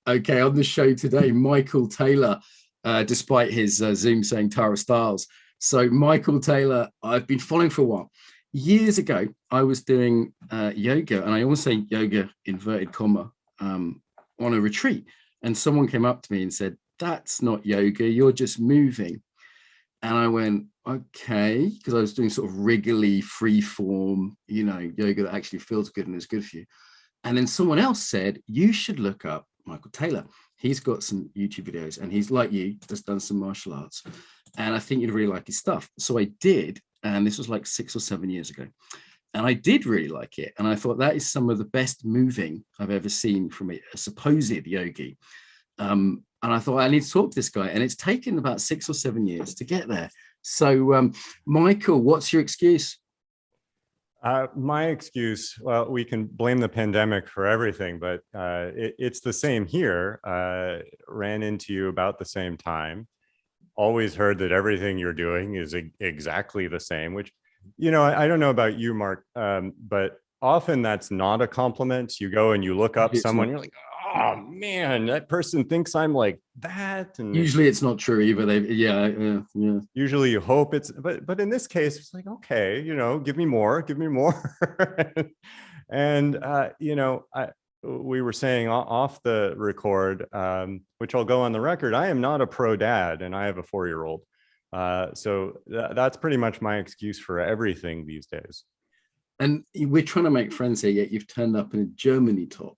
Okay, on the show today, Michael Taylor, despite his Zoom saying Tara Stiles. So, Michael Taylor, I've been following for a while. Years ago, I was doing yoga, and I always say yoga, inverted comma, on a retreat. And someone came up to me and said, "That's not yoga, you're just moving." And I went, okay, because I was doing sort of wriggly, free form, yoga that actually feels good and is good for you. And then someone else said, you should look up Michael Taylor. He's got some YouTube videos and he's like you, has done some martial arts. And I think you'd really like his stuff. So I did. And this was like 6 or 7 years ago. And I did really like it. And I thought that is some of the best moving I've ever seen from a supposed yogi. And I thought I need to talk to this guy. And it's taken about 6 or 7 years to get there. So, Michael, what's your excuse? My excuse, well, we can blame the pandemic for everything, but it's the same here. Ran into you about the same time. Always heard that everything you're doing is exactly the same, which, I don't know about you, Mark, but often that's not a compliment. You go and you look up someone, you're like, oh man, that person thinks I'm like that. And usually it's not true either. Yeah. Usually you hope it's, but in this case, it's like, okay, give me more. And we were saying off the record, which I'll go on the record, I am not a pro dad and I have a 4-year-old. So that's pretty much my excuse for everything these days. And we're trying to make friends here, yet you've turned up in a Germany top.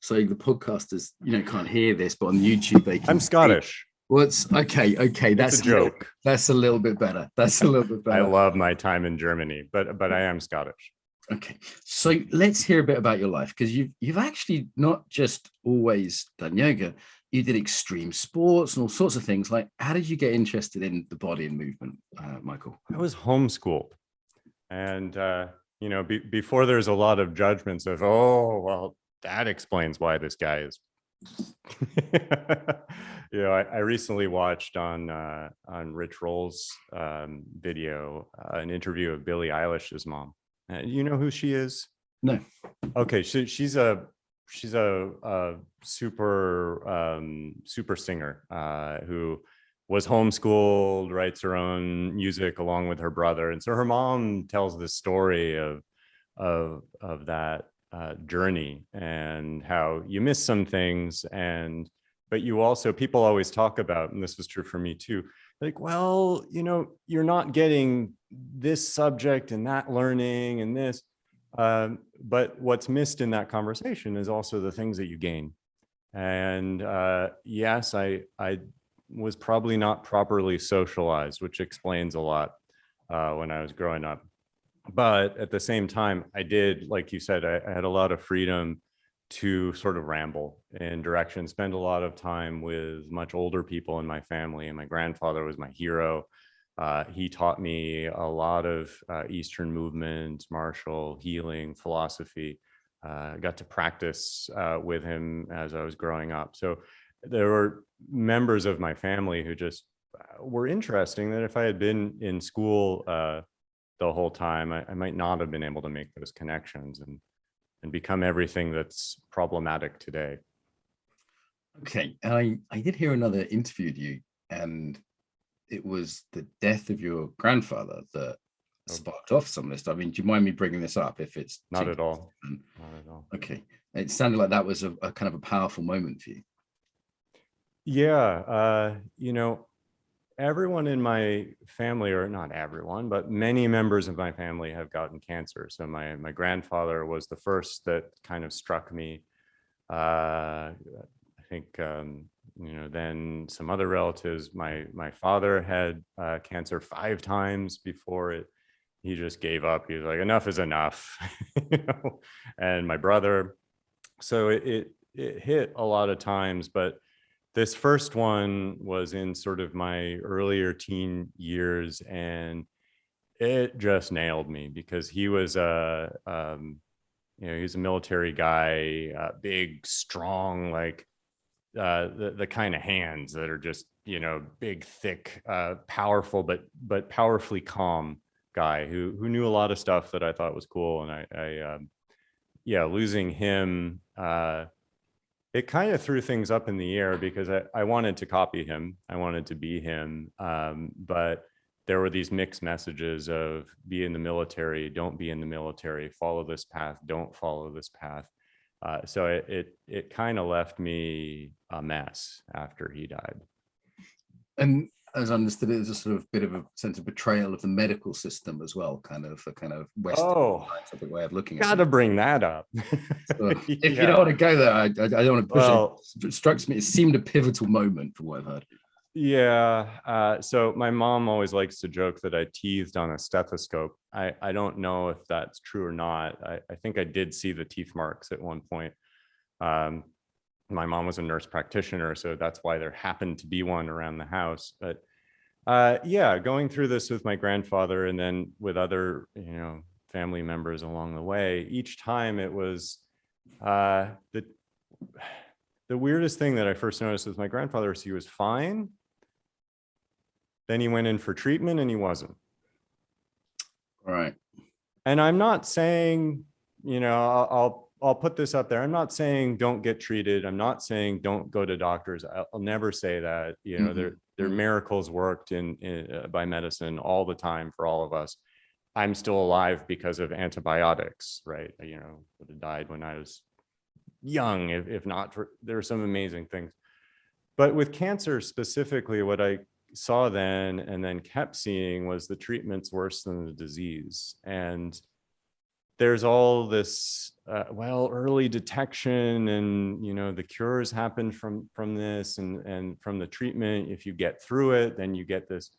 So the podcasters, can't hear this, but on YouTube they can. I'm Scottish. Well, it's okay. That's a joke. That's a little bit better. I love my time in Germany, but I am Scottish. Okay, so let's hear a bit about your life, because you've actually not just always done yoga. You did extreme sports and all sorts of things. Like, how did you get interested in the body and movement, Michael? I was homeschooled, and before there's a lot of judgments of, oh well, that explains why this guy is. I recently watched on Rich Roll's video an interview of Billie Eilish's mom. You know who she is? No. Okay, she's a super singer who was homeschooled, writes her own music along with her brother, and so her mom tells this story of that journey and how you miss some things, but you also, people always talk about, and this was true for me too, like, well, you're not getting this subject and that learning and this, but what's missed in that conversation is also the things that you gain. And yes, I was probably not properly socialized, which explains a lot when I was growing up. But at the same time, I did, like you said, I had a lot of freedom to sort of ramble in directions, spend a lot of time with much older people in my family. And my grandfather was my hero. He taught me a lot of Eastern movement, martial healing, philosophy. I got to practice with him as I was growing up. So there were members of my family who just were interesting, that if I had been in school the whole time, I might not have been able to make those connections and become everything that's problematic today. Okay, I did hear another interview with you, and it was the death of your grandfather that sparked off some of this stuff. I mean, do you mind me bringing this up if it's not at all? Not at all. Okay, it sounded like that was a kind of a powerful moment for you. Yeah, everyone in my family, or not everyone, but many members of my family have gotten cancer. So my grandfather was the first that kind of struck me. I think, then some other relatives, my father had cancer 5 times before he just gave up. He was like, enough is enough, and my brother. So it hit a lot of times, but this first one was in sort of my earlier teen years, and it just nailed me because he was he's a military guy, big, strong, like the kind of hands that are just, big, thick, powerful, but powerfully calm guy who knew a lot of stuff that I thought was cool. And I losing him it kind of threw things up in the air because I wanted to copy him. I wanted to be him. But there were these mixed messages of be in the military, don't be in the military, follow this path, don't follow this path. So it kind of left me a mess after he died. And as I understood, it was a sort of bit of a sense of betrayal of the medical system as well, kind of a kind of Western scientific way of looking at it. Gotta bring that up. So if you don't want to go there, I don't want to push it. It strikes me, it seemed a pivotal moment from what I've heard. Yeah. So my mom always likes to joke that I teethed on a stethoscope. I don't know if that's true or not. I think I did see the teeth marks at one point. My mom was a nurse practitioner, so that's why there happened to be one around the house. But yeah, going through this with my grandfather and then with other, family members along the way, each time it was the weirdest thing that I first noticed with my grandfather was he was fine. Then he went in for treatment and he wasn't. Right. And I'm not saying, I'll put this up there. I'm not saying don't get treated. I'm not saying don't go to doctors. I'll never say that. There are miracles worked by medicine all the time for all of us. I'm still alive because of antibiotics, right? Would have died when I was young, if not for, there are some amazing things. But with cancer specifically, what I saw then and then kept seeing was the treatment's worse than the disease. And there's all this, early detection and, the cures happen from this and from the treatment. If you get through it, then you get this.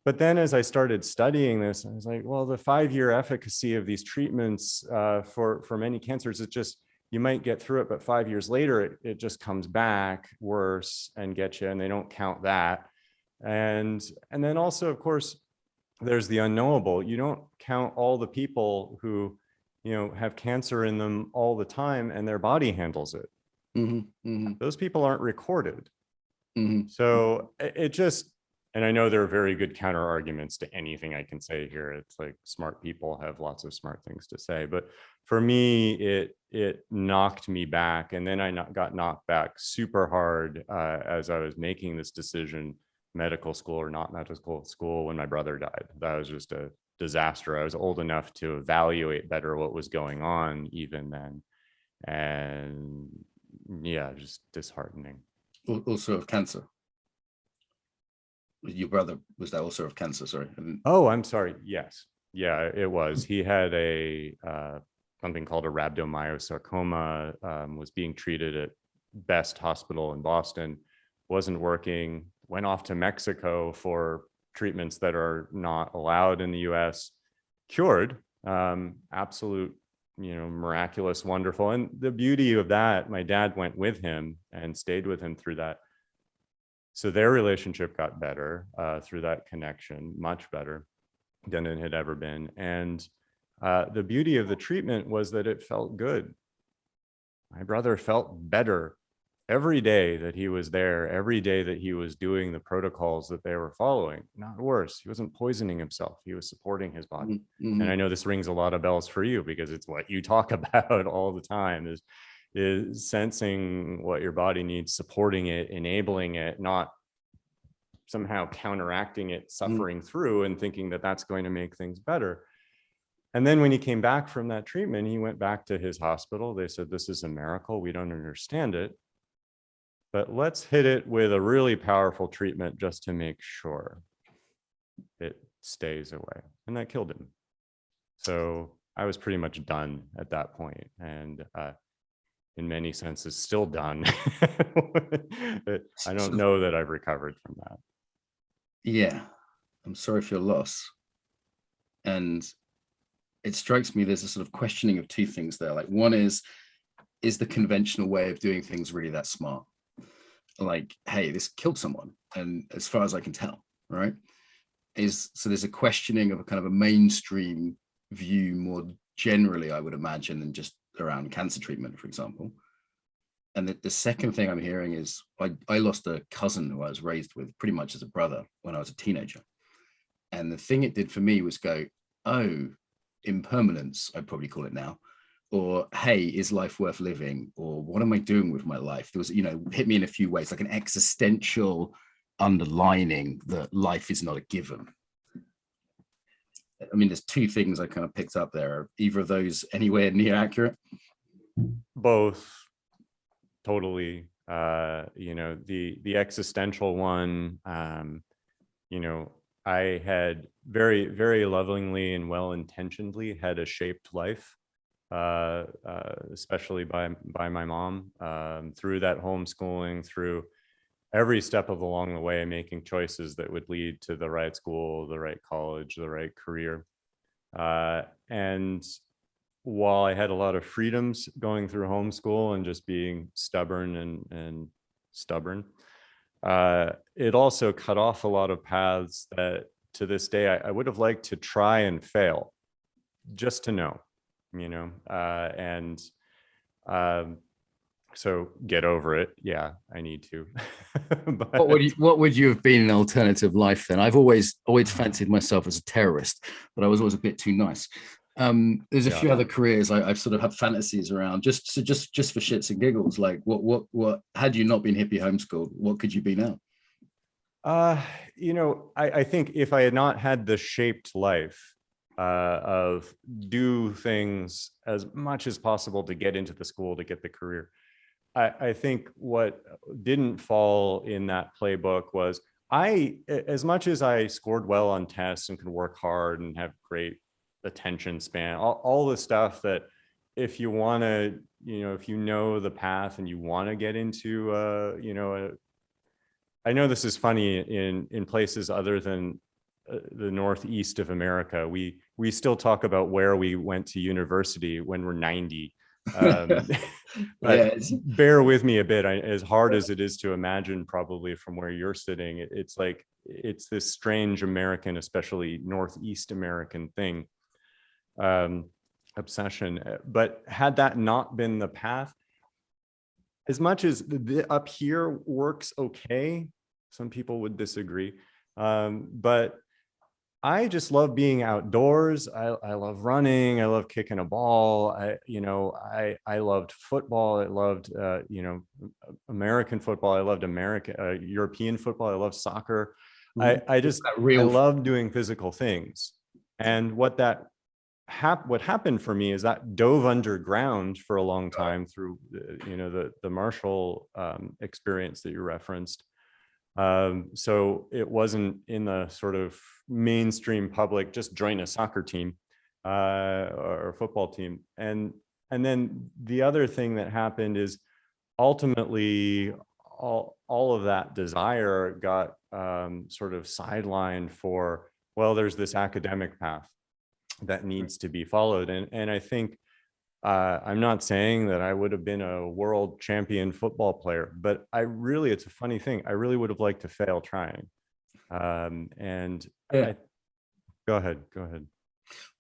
But then as I started studying this, I was like, well, the 5-year efficacy of these treatments for many cancers, it's just, you might get through it, but 5 years later, it just comes back worse and gets you, and they don't count that. And then also, of course, there's the unknowable. You don't count all the people who, have cancer in them all the time and their body handles it. Those people aren't recorded. So it just, and I know there are very good counter arguments to anything I can say here. It's like smart people have lots of smart things to say, but for me, it knocked me back. And then I got knocked back super hard as I was making this decision, medical school or not medical school, when my brother died. That was just a disaster. I was old enough to evaluate better what was going on even then. And yeah, just disheartening. Also of cancer. Your brother, was that also of cancer? Sorry. Oh, I'm sorry. Yes. Yeah, it was. He had something called a rhabdomyosarcoma, was being treated at Best Hospital in Boston, wasn't working, went off to Mexico for treatments that are not allowed in the US, cured, absolute, miraculous, wonderful. And the beauty of that, my dad went with him and stayed with him through that. So their relationship got better through that connection, much better than it had ever been. And the beauty of the treatment was that it felt good. My brother felt better every day that he was there, every day that he was doing the protocols that they were following. Not worse. He wasn't poisoning himself. He was supporting his body. And I know this rings a lot of bells for you because it's what you talk about all the time is sensing what your body needs, supporting it, enabling it, not somehow counteracting it, suffering through and thinking that that's going to make things better. And then when he came back from that treatment, he went back to his hospital. They said, this is a miracle. We don't understand it, but let's hit it with a really powerful treatment just to make sure it stays away. And that killed him. So I was pretty much done at that point. And in many senses, still done. I don't know that I've recovered from that. Yeah, I'm sorry for your loss. And it strikes me there's a sort of questioning of two things there. Like, one is the conventional way of doing things really that smart? Like, hey, this killed someone, and as far as I can tell, right? So there's a questioning of a kind of a mainstream view more generally, I would imagine, than just around cancer treatment, for example. And the second thing I'm hearing is I lost a cousin who I was raised with pretty much as a brother when I was a teenager. And the thing it did for me was go, oh, impermanence, I'd probably call it now, or hey, is life worth living, or what am I doing with my life? There was, hit me in a few ways, like an existential underlining that life is not a given. I mean, there's two things I kind of picked up there. Are either of those anywhere near accurate? Both, totally. The existential one, I had very, very lovingly and well-intentionedly had a shaped life, especially by my mom, through that homeschooling, through every step of along the way, making choices that would lead to the right school, the right college, the right career. And while I had a lot of freedoms going through homeschool and just being stubborn and stubborn, it also cut off a lot of paths that to this day I would have liked to try and fail just to know, so get over it. Yeah, I need to. But what would you have been in an alternative life then? I've always fancied myself as a terrorist, but I was always a bit too nice. There's a few other careers I've sort of had fantasies around, just for shits and giggles. Like what had you not been hippie homeschooled, what could you be now? I think if I had not had the shaped life of do things as much as possible to get into the school, to get the career, I think what didn't fall in that playbook was as much as I scored well on tests and could work hard and have great attention span, all the stuff that if you want to, if you know the path and you want to get into, I know this is funny in places other than the Northeast of America. We still talk about where we went to university when we're 90. But bear with me a bit. As hard as it is to imagine, probably from where you're sitting, it's like it's this strange American, especially Northeast American thing, obsession. But had that not been the path, as much as up here works okay, some people would disagree, but I just love being outdoors. I love running. I love kicking a ball. I loved football. I loved, American football. I loved European football. I love soccer. I love doing physical things. And what happened for me is that dove underground for a long time through, the Marshall experience that you referenced. So it wasn't in the sort of mainstream public, just join a soccer team or a football team. And then the other thing that happened is ultimately all of that desire got sort of sidelined for, well, there's this academic path that needs to be followed. And I think I'm not saying that I would have been a world champion football player, but it's a funny thing. I really would have liked to fail trying. Go ahead.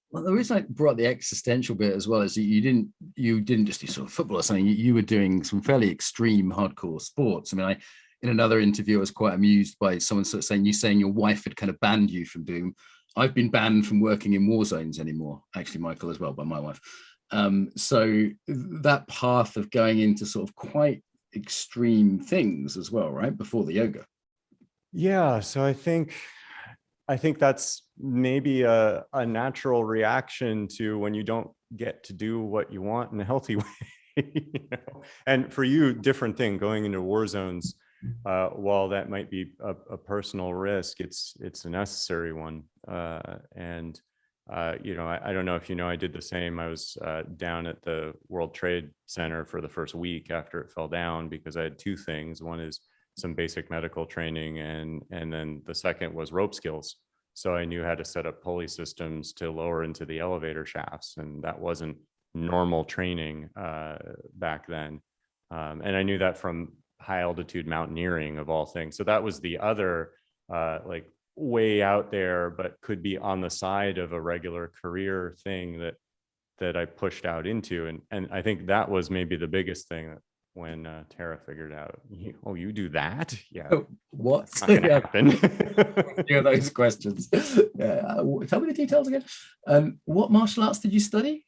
Well, the reason I brought the existential bit as well is that you didn't just do sort of football or something. You were doing some fairly extreme, hardcore sports. I mean, in another interview, I was quite amused by someone sort of saying your wife had kind of banned you from doing. I've been banned from working in war zones anymore. Actually, Michael as well, by my wife. So that path of going into sort of quite extreme things as well, right? Before the yoga. Yeah. So I think that's maybe a natural reaction to when you don't get to do what you want in a healthy way. And for you, different thing, going into war zones, while that might be a personal risk, it's a necessary one. I don't know if I did the same. I was down at the World Trade Center for the first week after it fell down because I had two things. One is some basic medical training, and then the second was rope skills. So I knew how to set up pulley systems to lower into the elevator shafts, and that wasn't normal training back then. And I knew that from high altitude mountaineering of all things. So that was the other way out there, but could be on the side of a regular career thing that I pushed out into. And I think that was maybe the biggest thing that when Tara figured out, you do that? Yeah. What's not gonna happen? Yeah, those questions. Tell me the details again. What martial arts did you study?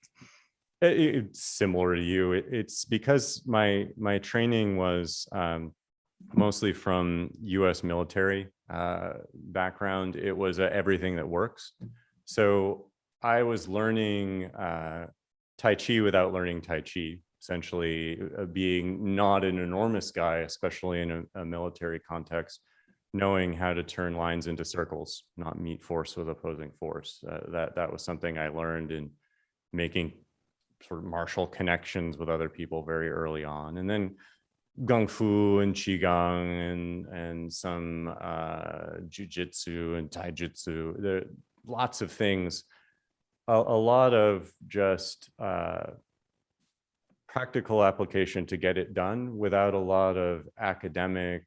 It's similar to you. It's because my training was mostly from U.S. military background. It was everything that works. So I was learning Tai Chi without learning Tai Chi, essentially being not an enormous guy, especially in a military context, knowing how to turn lines into circles, not meet force with opposing force. That was something I learned in making sort of martial connections with other people very early on. And then Gung Fu and Qigong and some Jiu-Jitsu and Taijutsu, there lots of things, a lot of just practical application to get it done without a lot of academic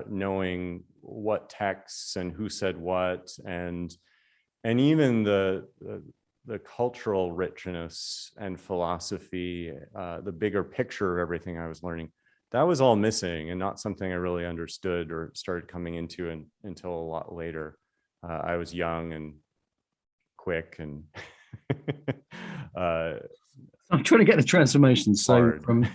knowing what texts and who said what, and even the cultural richness and philosophy, the bigger picture of everything I was learning, that was all missing and not something I really understood or started coming into until a lot later. I was young and quick and I'm trying to get the transformation. So hard. from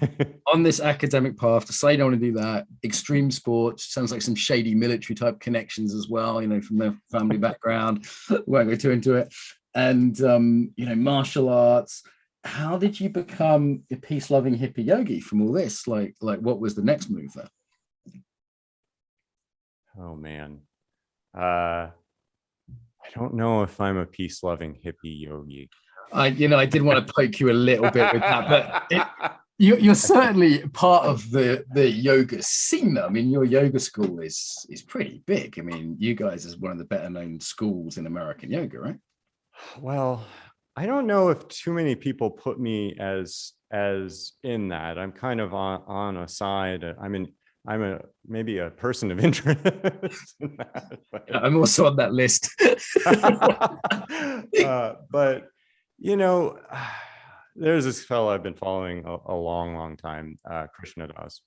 on this academic path to say, I don't want to do that. Extreme sports sounds like some shady military type connections as well, you know, from their family background. Won't go too into it. And, you know, martial arts. How did you become a peace-loving hippie yogi from all this? Like what was the next move there? Oh, man. I don't know if I'm a peace-loving hippie yogi. I did want to poke you a little bit with that, but you're certainly part of the yoga scene. I mean, your yoga school is pretty big. I mean, you guys is one of the better known schools in American yoga, right? Well, I don't know if too many people put me as in that. I'm kind of on a side. I'm maybe a person of interest in that, I'm also on that list. But you know, there's this fellow I've been following a long time, Krishna Das,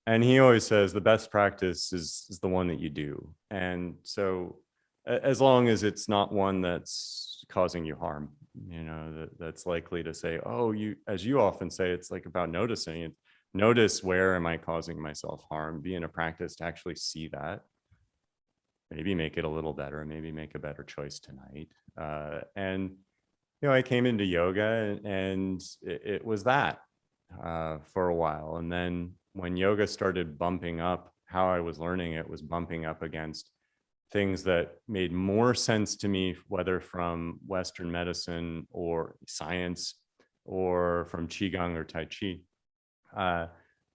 and he always says the best practice is the one that you do. And so as long as it's not one that's causing you harm, you know, that's likely to say, oh, you, as you often say, it's like about noticing it. Notice, where am I causing myself harm? Be in a practice to actually see that. Maybe make it a little better. Maybe make a better choice tonight. And you know, I came into yoga and it was that for a while. And then when yoga started bumping up, how I was learning it was bumping up against things that made more sense to me, whether from Western medicine or science or from Qigong or Tai Chi.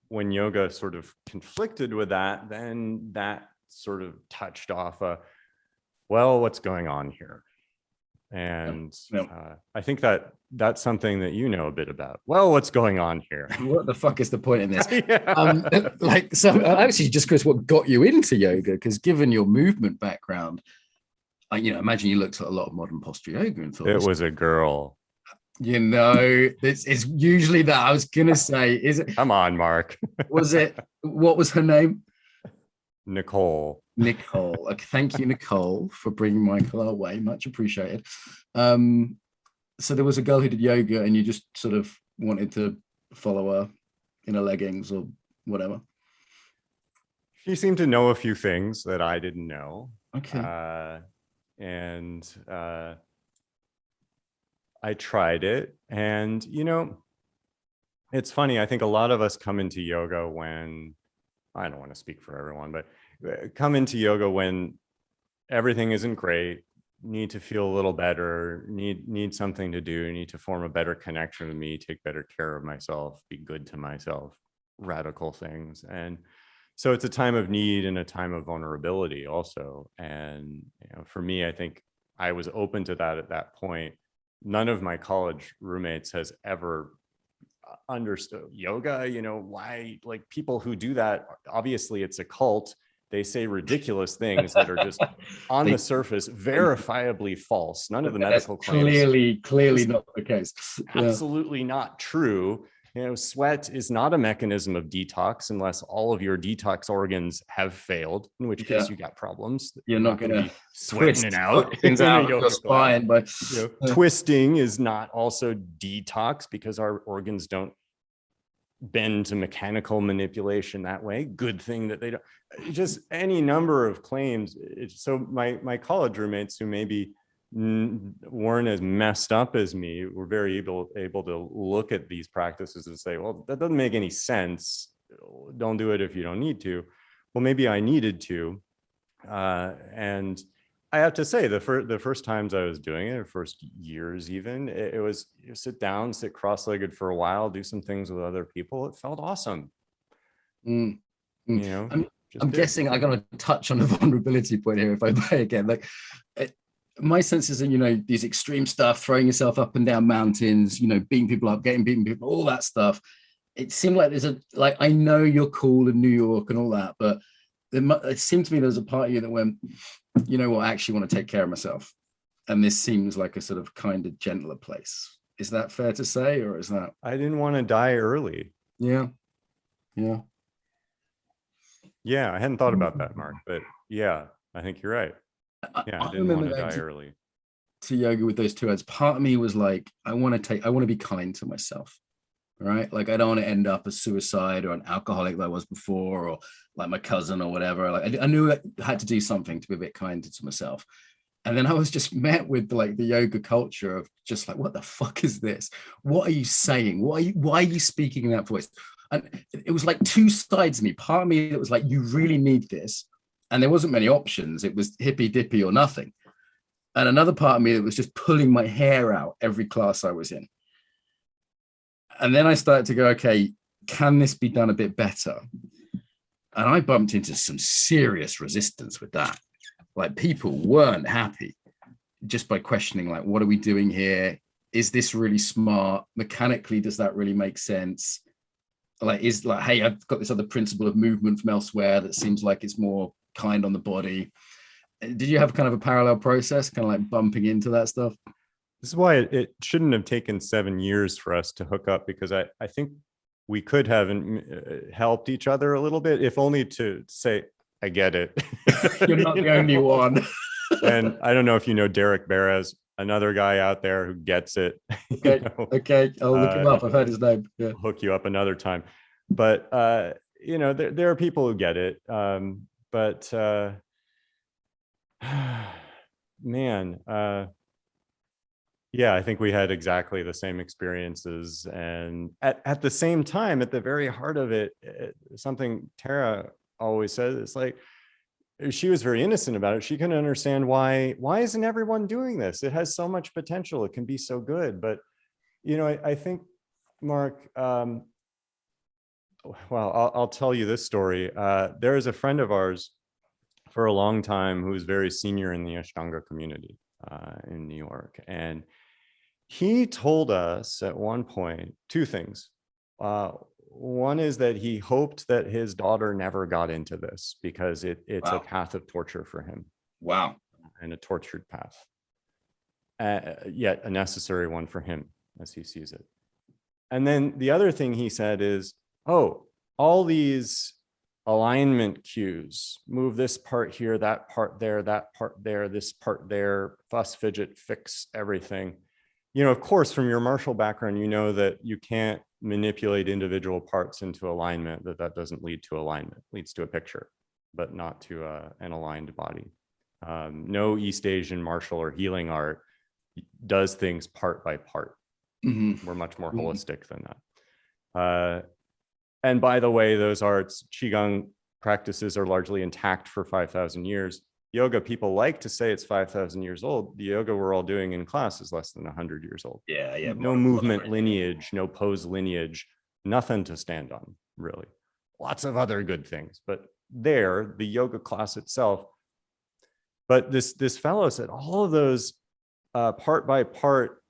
When yoga sort of conflicted with that, then that sort of touched off well, what's going on here? And I think that's something that you know a bit about. Well, what's going on here? What the fuck is the point in this? So actually, just Chris, what got you into yoga? Because given your movement background, I imagine you looked at a lot of modern posture yoga and thought it was a girl. You know, it's usually that. I was gonna say, is it? Come on, Mark. Was it? What was her name? Nicole. Okay, thank you, Nicole, for bringing Michael our way. Much appreciated. So there was a girl who did yoga, and you just sort of wanted to follow her in her leggings or whatever. She seemed to know a few things that I didn't know. Okay. And I tried it, and you know, it's funny. I think a lot of us come into yoga when, I don't want to speak for everyone, but come into yoga when everything isn't great, need to feel a little better, need something to do, need to form a better connection with me, take better care of myself, be good to myself, radical things. And so it's a time of need and a time of vulnerability also. And you know, for me, I think I was open to that at that point. None of my college roommates has ever understood yoga. You know, why, like, people who do that, obviously it's a cult. They say ridiculous things that are just on the surface verifiably false. None of the medical claims clearly not the case. Absolutely not true. sweat is not a mechanism of detox unless all of your detox organs have failed, in which case you got problems. You're not going to be sweating it out things in a out of yoga your spine. But twisting is not also detox, because our organs don't bend to mechanical manipulation that way. Good thing that they don't. Just any number of claims. So my college roommates, who maybe weren't as messed up as me, were very able to look at these practices and say, well, that doesn't make any sense. Don't do it if you don't need to. Well, maybe I needed to. And I have to say, the first times I was doing it, first years even, it was, you sit down, sit cross-legged for a while, do some things with other people. It felt awesome. You know, I'm did. guessing I'm going to touch on the vulnerability point here, if I may again. Like, my sense is that, you know, these extreme stuff, throwing yourself up and down mountains, you know, beating people up, getting beaten people, all that stuff. It seemed like I know you're cool in New York and all that, but it seemed to me there's a part of you that went, you know what, I actually want to take care of myself. And this seems like a sort of kind of gentler place. Is that fair to say, or is that? I didn't want to die early. Yeah. I hadn't thought about that, Mark, but yeah, I think you're right. I didn't want to die early. To yoga with those two words, part of me was like, I want to be kind to myself, right? Like, I don't want to end up a suicide or an alcoholic that I was before, or like my cousin or whatever. Like, I knew I had to do something to be a bit kinder to myself. And then I was just met with like the yoga culture of just like, what the fuck is this? What are you saying? Why are you speaking in that voice? And it was like two sides of me. Part of me that was like, you really need this. And there wasn't many options. It was hippy dippy or nothing. And another part of me that was just pulling my hair out every class I was in. And then I started to go, okay, can this be done a bit better? And I bumped into some serious resistance with that. Like, people weren't happy just by questioning, like, what are we doing here? Is this really smart? Mechanically, does that really make sense? Like, hey, I've got this other principle of movement from elsewhere that seems like it's more kind on the body. Did you have kind of a parallel process, kind of like bumping into that stuff? This is why it shouldn't have taken 7 years for us to hook up, because I think we could have helped each other a little bit, if only to say, I get it. You're not the only one. And I don't know if you know Derek Beres, another guy out there who gets it. Okay, okay, I'll look him up. I've heard his name. Yeah. Hook you up another time. But, you know, there are people who get it. But man, yeah, I think we had exactly the same experiences. And at the same time, at the very heart of it, something Tara always says, it's like, she was very innocent about it. She couldn't understand why isn't everyone doing this? It has so much potential. It can be so good. But, you know, I think, Mark, well, I'll tell you this story. There is a friend of ours for a long time who was very senior in the Ashtanga community in New York. And he told us at one point two things. One is that he hoped that his daughter never got into this, because it's a path of torture for him. Wow. And a tortured path. Yet a necessary one for him, as he sees it. And then the other thing he said is, oh, all these alignment cues, move this part here, that part there, this part there, fuss, fidget, fix everything. You know, of course, from your martial background, you know that you can't manipulate individual parts into alignment, that doesn't lead to alignment, leads to a picture, but not to an aligned body. No East Asian martial or healing art does things part by part. Mm-hmm. We're much more holistic than that. And by the way, those arts, Qigong practices are largely intact for 5,000 years. Yoga, people like to say it's 5,000 years old. The yoga we're all doing in class is less than 100 years old. Yeah. No movement lineage, no pose lineage, nothing to stand on, really. Lots of other good things, but the yoga class itself. But this fellow said all of those part by part,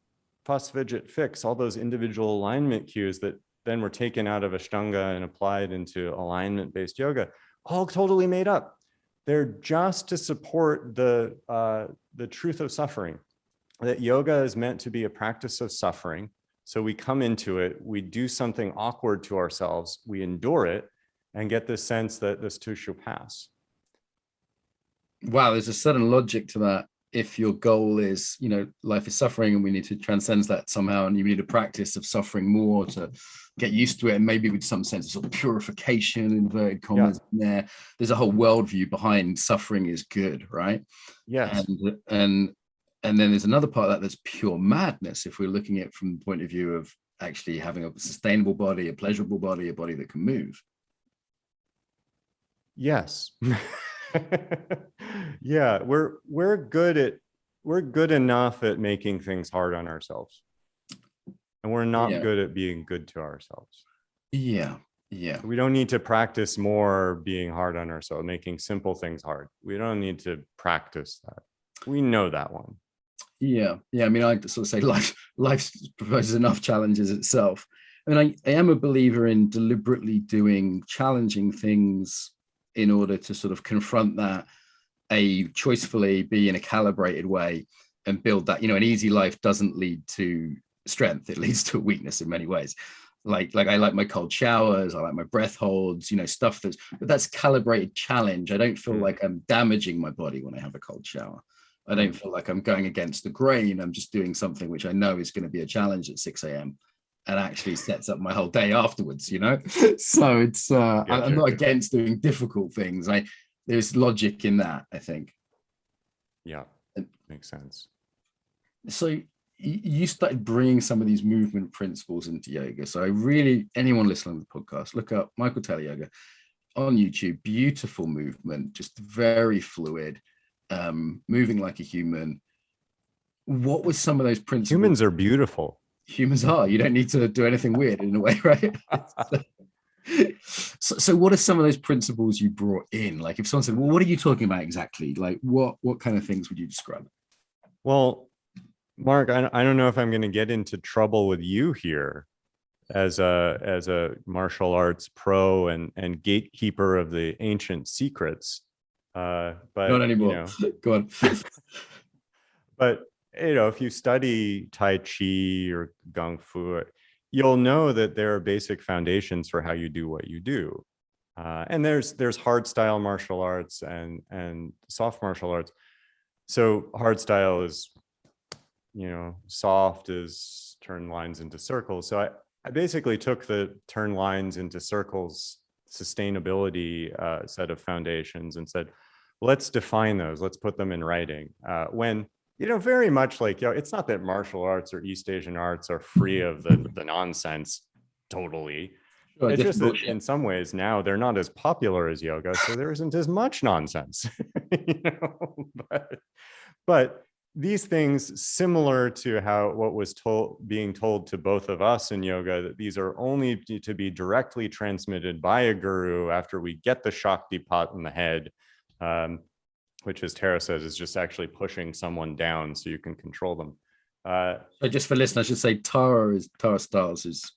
fuss, fidget, fix, all those individual alignment cues that then were taken out of Ashtanga and applied into alignment-based yoga, all totally made up. They're just to support the truth of suffering, that yoga is meant to be a practice of suffering So we come into it, we do something awkward to ourselves, we endure it, and get this sense that this too shall pass. Wow, there's a certain logic to that. If your goal is, life is suffering and we need to transcend that somehow, and you need a practice of suffering more to get used to it, and maybe with some sense of sort of purification, inverted commas, there's a whole worldview behind suffering is good, right? Yes. And then there's another part of that that's pure madness if we're looking at it from the point of view of actually having a sustainable body, a pleasurable body, a body that can move. Yes. Yeah, we're good enough at making things hard on ourselves, and we're not good at being good to ourselves. Yeah. We don't need to practice more being hard on ourselves, making simple things hard. We don't need to practice that. We know that one. Yeah. I mean, I sort of say life proposes enough challenges itself. I mean, I am a believer in deliberately doing challenging things in order to sort of confront that, choicefully, be in a calibrated way, and build that. An easy life doesn't lead to strength; it leads to weakness in many ways. Like I like my cold showers, I like my breath holds, stuff that's calibrated challenge. I don't feel like I'm damaging my body when I have a cold shower. I don't feel like I'm going against the grain. I'm just doing something which I know is going to be a challenge at 6 a.m. and actually sets up my whole day afterwards, So it's I'm not against doing difficult things. There's logic in that, I think. Yeah, makes sense. So you started bringing some of these movement principles into yoga. So anyone listening to the podcast, look up Michael Taylor Yoga on YouTube. Beautiful movement, just very fluid, moving like a human. What was some of those principles? Humans are beautiful. Humans are. You don't need to do anything weird in a way, right? So what are some of those principles you brought in? Like if someone said, well, what are you talking about exactly? Like what kind of things would you describe? Well, Mark, I don't know if I'm going to get into trouble with you here as a martial arts pro and gatekeeper of the ancient secrets. But not anymore. Go on. But if you study Tai Chi or Kung Fu, you'll know that there are basic foundations for how you do what you do. And there's hard style martial arts and soft martial arts. So hard style is, soft is turn lines into circles. So I basically took the turn lines into circles sustainability set of foundations and said, let's define those. Let's put them in writing. When very much like, it's not that martial arts or East Asian arts are free of the nonsense totally. Sure, it's just that in some ways now they're not as popular as yoga, so there isn't as much nonsense. But these things, similar to what was being told to both of us in yoga, that these are only to be directly transmitted by a guru after we get the Shakti pot in the head, which, as Tara says, is just actually pushing someone down so you can control them. So just for listeners, I should say Tara Stiles is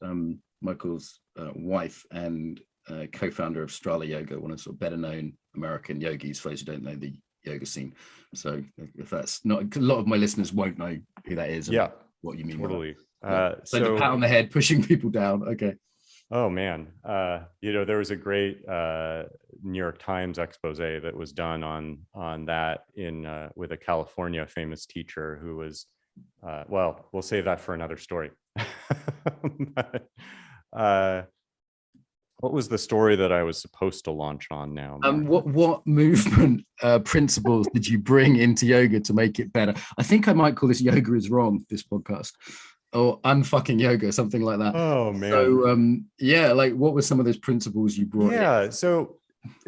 Michael's wife and co-founder of Strala Yoga, one of the sort of better known American yogis, for those who don't know the yoga scene. So if that's not, a lot of my listeners won't know who that is. Yeah, what you mean. Totally. So the pat on the head, pushing people down. Okay. Oh man, there was a great New York Times expose that was done on that with a California famous teacher who was, well, we'll save that for another story. But, what was the story that I was supposed to launch on now? What movement principles did you bring into yoga to make it better? I think I might call this Yoga is Wrong, this podcast, or Unfucking Yoga, something like that. Oh man. So like what were some of those principles you brought in? So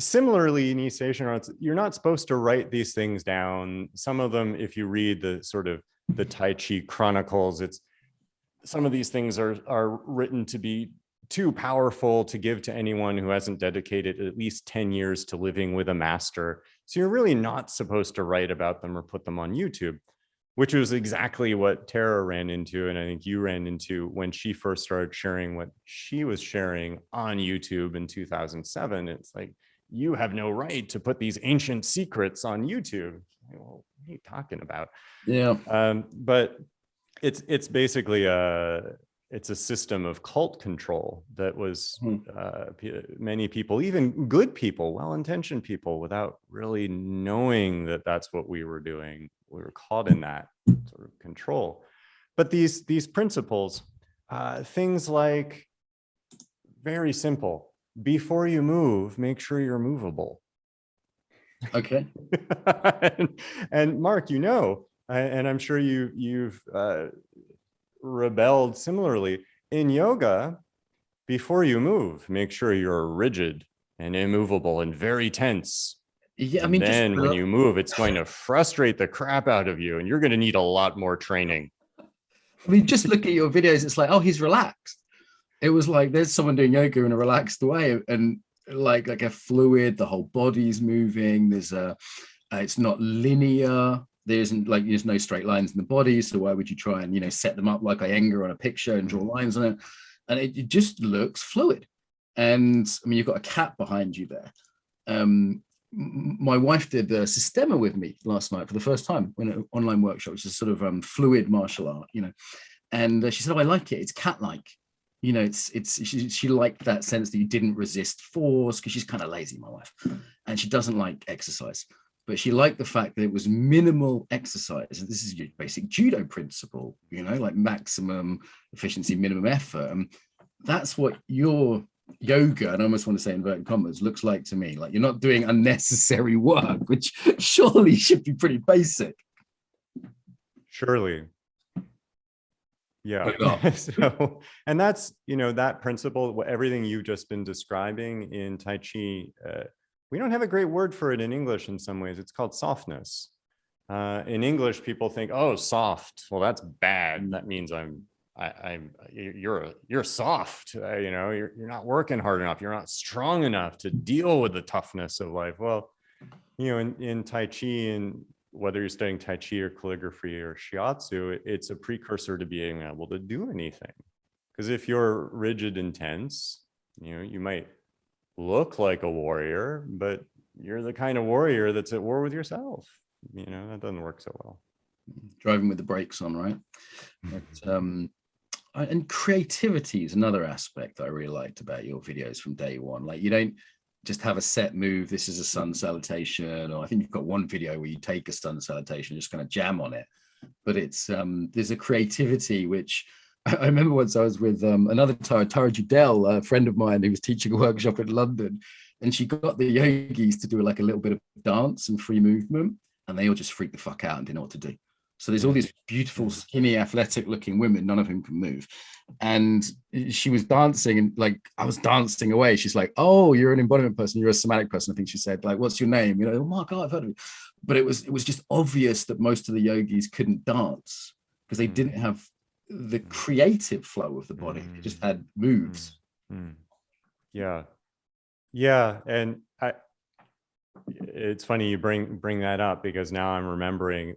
similarly in East Asian arts, you're not supposed to write these things down. Some of them, if you read the sort of the Tai Chi chronicles, some of these things are written to be too powerful to give to anyone who hasn't dedicated at least 10 years to living with a master. So you're really not supposed to write about them or put them on YouTube, which was exactly what Tara ran into. And I think you ran into when she first started sharing what she was sharing on YouTube in 2007. It's like, you have no right to put these ancient secrets on YouTube. Well, what are you talking about? Yeah. But it's basically it's a system of cult control that was Mhm. many people, even good people, well-intentioned people, without really knowing that that's what we were doing. We were caught in that sort of control. But these principles, things like, very simple, before you move, make sure you're movable. Okay. and Mark, you know, and I'm sure you've rebelled similarly in yoga. Before you move, make sure you're rigid and immovable and very tense. Yeah, I And mean, just then when you move, it's going to frustrate the crap out of you, and you're going to need a lot more training. just look at your videos. It's like, oh, he's relaxed. It was like there's someone doing yoga in a relaxed way, and like a fluid. The whole body's moving. It's not linear. There's no straight lines in the body. So why would you try and set them up like Iyengar on a picture and draw lines on it? And it just looks fluid. And I mean, you've got a cat behind you there. My wife did a Systema with me last night for the first time in an online workshop, which is sort of fluid martial art. And she said, "Oh, I like it. It's cat-like. She liked that sense that you didn't resist force, because she's kind of lazy, my wife, and she doesn't like exercise, but she liked the fact that it was minimal exercise. And this is your basic judo principle, like maximum efficiency, minimum effort. And that's what your yoga, and I almost want to say inverted commas, looks like to me. Like you're not doing unnecessary work, which surely should be pretty basic. Surely. Yeah. So, and that's, that principle, everything you've just been describing in Tai Chi, we don't have a great word for it in English in some ways. It's called softness. In English, people think, oh, soft. Well, that's bad. That means you're soft. You're not working hard enough. You're not strong enough to deal with the toughness of life. Well, in Tai Chi, and whether you're studying Tai Chi or calligraphy or shiatsu, it's a precursor to being able to do anything. Because if you're rigid and tense, you might look like a warrior, but you're the kind of warrior that's at war with yourself. That doesn't work so well. Driving with the brakes on, right? But, and creativity is another aspect that I really liked about your videos from day one. Like you don't just have a set move. This is a sun salutation, or I think you've got one video where you take a sun salutation, just kind of jam on it. But it's there's a creativity which I remember once I was with another Tara Judell, a friend of mine who was teaching a workshop in London, and she got the yogis to do like a little bit of dance and free movement, and they all just freaked the fuck out and didn't know what to do. So there's all these beautiful, skinny, athletic-looking women, none of whom can move. And she was dancing, and like I was dancing away. She's like, "Oh, you're an embodiment person. You're a somatic person." I think she said, "Like, what's your name?" Oh my God, I've heard of you. But it was just obvious that most of the yogis couldn't dance because they didn't have the creative flow of the body. They just had moves. Yeah, and it's funny you bring that up, because now I'm remembering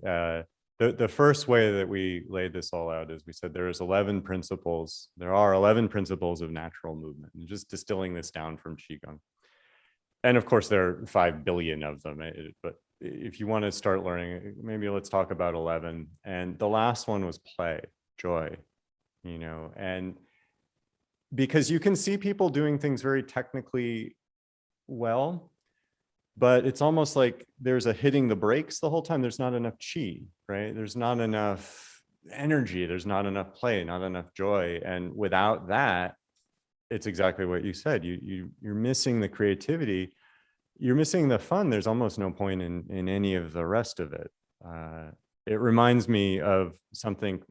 the first way that we laid this all out is we said there's 11 principles. There are 11 principles of natural movement, and just distilling this down from Qigong. And of course, there are 5 billion of them. But if you want to start learning, maybe let's talk about 11. And the last one was play, joy, and because you can see people doing things very technically well, but it's almost like there's a hitting the brakes the whole time. There's not enough chi, right? There's not enough energy. There's not enough play, not enough joy. And without that, it's exactly what you said. You're missing the creativity. You're missing the fun. There's almost no point in any of the rest of it. It reminds me of something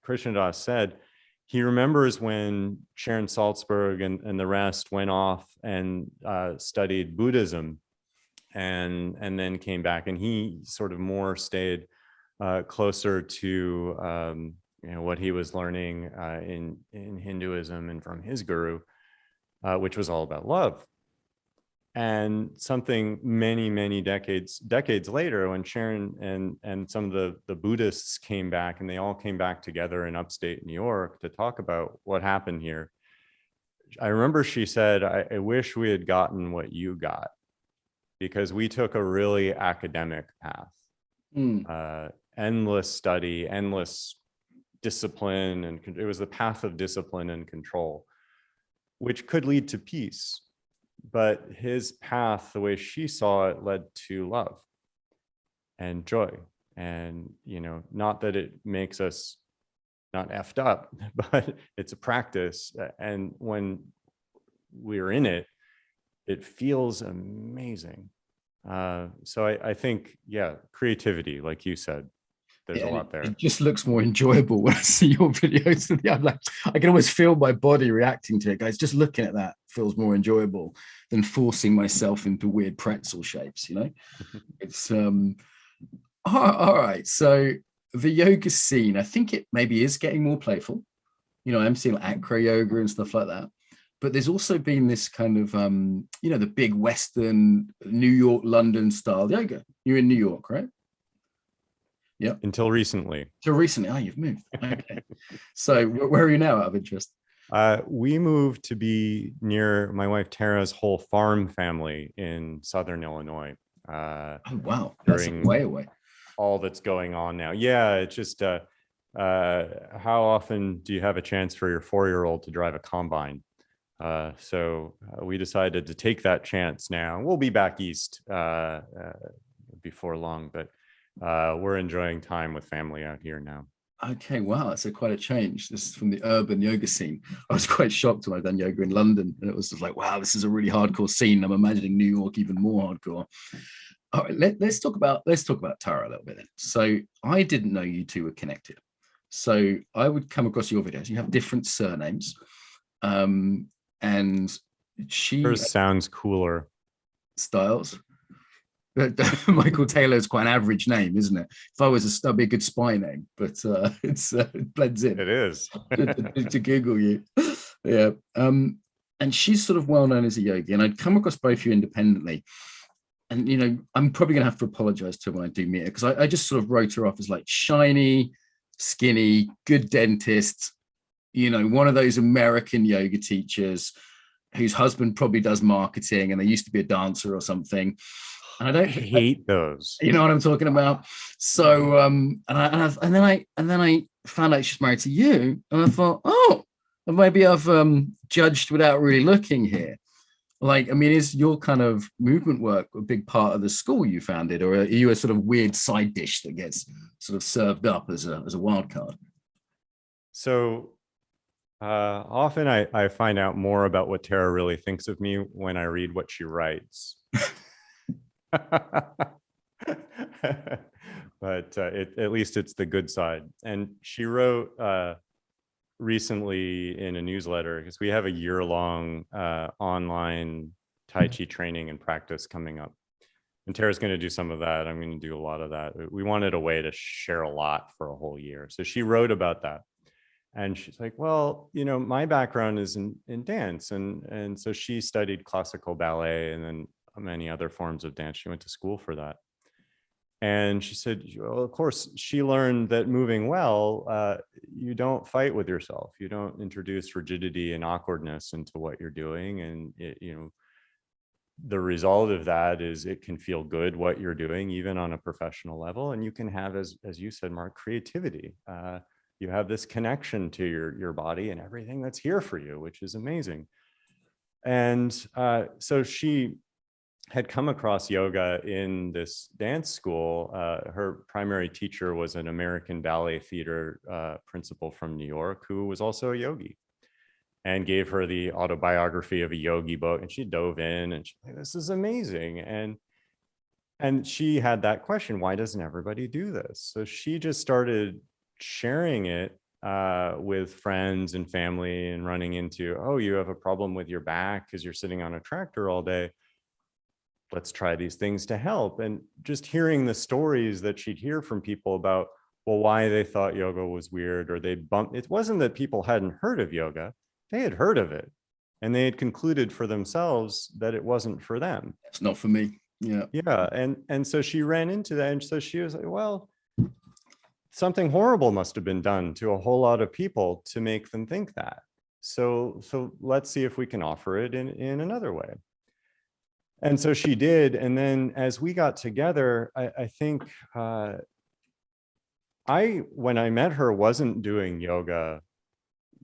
Krishnadas said. He remembers when Sharon Salzberg and the rest went off and studied Buddhism, and then came back, and he sort of more stayed closer to what he was learning in Hinduism and from his guru, which was all about love. And something many decades later, when Sharon and some of the Buddhists came back, and they all came back together in upstate New York to talk about what happened here, I remember she said, I wish we had gotten what you got, because we took a really academic path, endless study, endless discipline, and it was the path of discipline and control, which could lead to peace. But his path, the way she saw it, led to love and joy. And, you know, not that it makes us not effed up, but it's a practice. And when we're in it, it feels amazing. So I think, yeah, creativity, like you said, there's a lot there. It just looks more enjoyable when I see your videos. I'm like, I can almost feel my body reacting to it, guys. Just looking at that feels more enjoyable than forcing myself into weird pretzel shapes, you know? It's all right. So the yoga scene, I think it maybe is getting more playful. You know, I'm seeing like acro yoga and stuff like that. But there's also been this kind of, you know, the big Western, New York, London style yoga. You're in New York, right? Yeah. Until recently. Until recently. Oh, you've moved. Okay. So where are you now, out of interest? We moved to be near my wife Tara's whole farm family in Southern Illinois. Oh, wow. That's way away. All that's going on now. Yeah, it's just how often do you have a chance for your 4-year-old to drive a combine? So we decided to take that chance now. We'll be back east before long, but we're enjoying time with family out here now. Okay, wow, that's quite a change. This is from the urban yoga scene. I was quite shocked when I've done yoga in London, and it was just like, wow, this is a really hardcore scene. I'm imagining New York even more hardcore. All right, let's talk about Tara a little bit then. So I didn't know you two were connected. So I would come across your videos. You have different surnames, and Hers sounds cooler. Stiles. Michael Taylor is quite an average name, isn't it? If I was that'd be a good spy name, but it blends in. It is. to Google you. Yeah. And she's sort of well known as a yogi, and I'd come across both of you independently. And, you know, I'm probably going to have to apologize to her when I do meet her, because I just sort of wrote her off as like shiny, skinny, good dentist, you know, one of those American yoga teachers whose husband probably does marketing and they used to be a dancer or something. And I hate those. You know what I'm talking about? So and then I found out she's married to you, and I thought, oh, maybe I've judged without really looking here. Like, I mean, is your kind of movement work a big part of the school you founded, or are you a sort of weird side dish that gets sort of served up as a wild card? So often I find out more about what Tara really thinks of me when I read what she writes. But at least it's the good side. And she wrote recently in a newsletter, because we have a year-long online Tai Chi training and practice coming up. And Tara's going to do some of that. I'm going to do a lot of that. We wanted a way to share a lot for a whole year. So she wrote about that. And she's like, well, you know, my background is in dance. And so she studied classical ballet and then many other forms of dance. She went to school for that. And she said, well, of course, she learned that moving well, you don't fight with yourself. You don't introduce rigidity and awkwardness into what you're doing. And, you know, the result of that is it can feel good what you're doing, even on a professional level. And you can have, as you said, Mark, creativity. You have this connection to your body and everything that's here for you, which is amazing. And so she had come across yoga in this dance school. Her primary teacher was an American ballet theater principal from New York, who was also a yogi, and gave her the autobiography of a yogi book. And she dove in and she's like, this is amazing. And she had that question, why doesn't everybody do this? So she just started sharing it with friends and family, and running into, oh, you have a problem with your back because you're sitting on a tractor all day. Let's try these things to help. And just hearing the stories that she'd hear from people about, well, why they thought yoga was weird, or they bumped. It wasn't that people hadn't heard of yoga. They had heard of it, and they had concluded for themselves that it wasn't for them. It's not for me. Yeah. Yeah. And so she ran into that. And so she was like, well, something horrible must have been done to a whole lot of people to make them think that. So let's see if we can offer it in another way. And so she did. And then as we got together, I think when I met her, wasn't doing yoga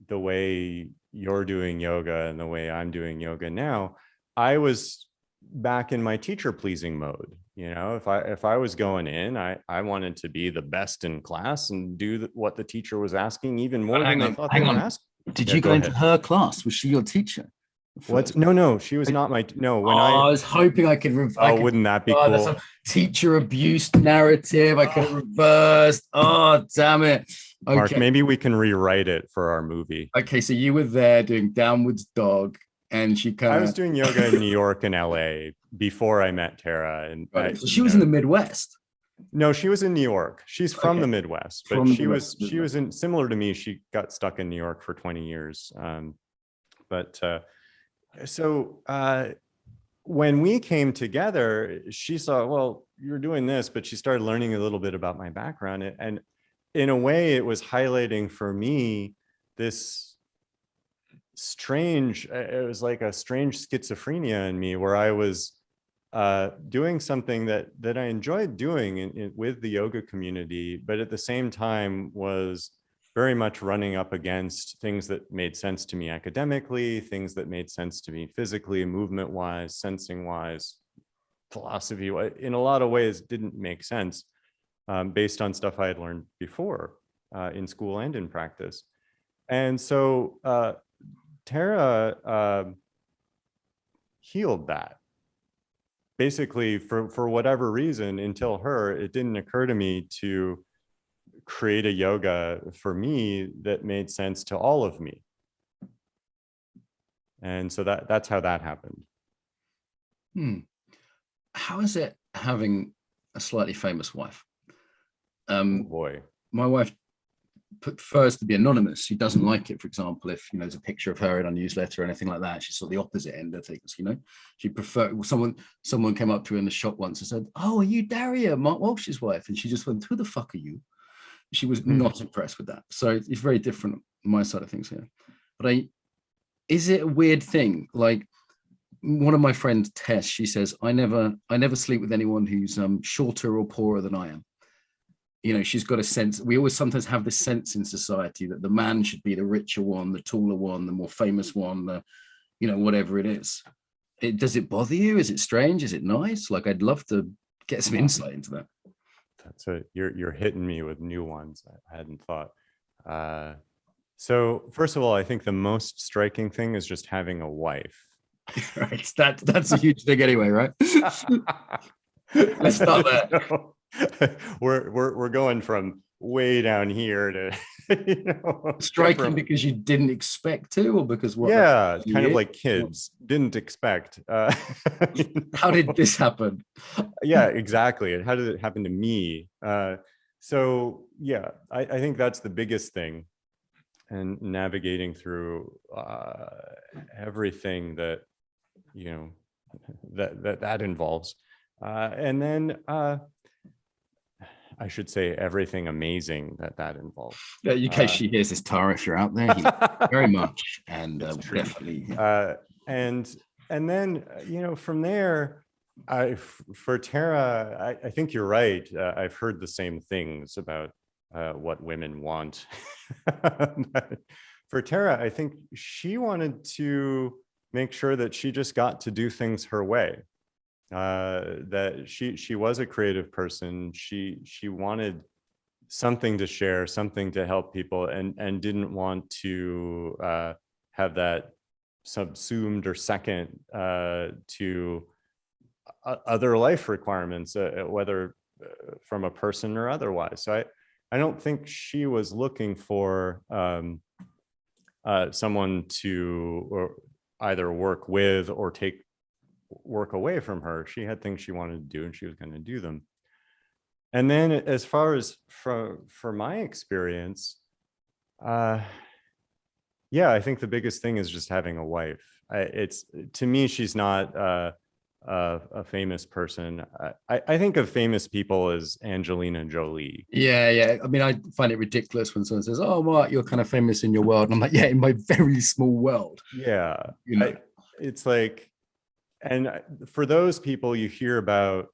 the way you're doing yoga and the way I'm doing yoga now. I was back in my teacher pleasing mode. You know, if I was going in, I wanted to be the best in class and do what the teacher was asking, even more than they thought they were asking. Did you go into her class? Was she your teacher? What's no, she was not my I was hoping I could wouldn't that be cool? That's a teacher abuse narrative I could have reversed. Oh, damn it. Okay. Mark, maybe we can rewrite it for our movie. Okay, so you were there doing Downwards Dog, and she kind of... I was doing yoga in New York and LA before I met Tara. And so she was in the Midwest. No, she was in New York. She's from the Midwest, but she was in, similar to me. She got stuck in New York for 20 years. When we came together, she saw, well, you're doing this, but she started learning a little bit about my background. And in a way, it was highlighting for me this strange, it was like a strange schizophrenia in me, where I was doing something that I enjoyed doing with the yoga community, but at the same time was very much running up against things that made sense to me academically, things that made sense to me physically, movement-wise, sensing-wise, philosophy-wise. In a lot of ways, didn't make sense based on stuff I had learned before in school and in practice. And so Tara healed that. Basically, for whatever reason, until her, it didn't occur to me to create a yoga for me that made sense to all of me. And so that's how that happened. How is it having a slightly famous wife? Oh boy. My wife prefers to be anonymous. She doesn't like it, for example, if there's a picture of her in a newsletter or anything like that. She's sort of the opposite end of things, She prefer someone came up to her in the shop once and said, "Oh, are you Daria, Mark Walsh's wife?" And she just went, "Who the fuck are you?" She was not impressed with that. So it's very different on my side of things here. But is it a weird thing? Like one of my friends, Tess, she says, I never sleep with anyone who's shorter or poorer than I am. She's got a sense. We always sometimes have this sense in society that the man should be the richer one, the taller one, the more famous one, the, whatever it is. Does it bother you? Is it strange? Is it nice? Like, I'd love to get some insight into that. You're hitting me with new ones I hadn't thought. So first of all, I think the most striking thing is just having a wife. Right. That's a huge thing anyway, right? Let's start there. We're going from way down here to striking because you didn't expect to, or because what? Yeah, kind of like kids didn't expect. How did this happen? Yeah, exactly. How did it happen to me? So yeah, I think that's the biggest thing, and navigating through everything that that involves, and then I should say everything amazing that involves. Yeah, in case she hears this, Tara, if you're out there, very much, and definitely. Yeah. And then from there, for Tara, I think you're right. I've heard the same things about what women want. But for Tara, I think she wanted to make sure that she just got to do things her way. That she was a creative person. She wanted something to share, something to help people, and didn't want to have that subsumed or second to other life requirements, whether from a person or otherwise. So I don't think she was looking for someone to either work with or take work away from her. She had things she wanted to do, and she was going to do them. And then as far as for my experience, yeah, I think the biggest thing is just having a wife. It's, to me, she's not a famous person. I think of famous people as Angelina Jolie. Yeah. I mean, I find it ridiculous when someone says, "Oh, Mark, you're kind of famous in your world." And I'm like, yeah, in my very small world. Yeah, it's like, and for those people, you hear about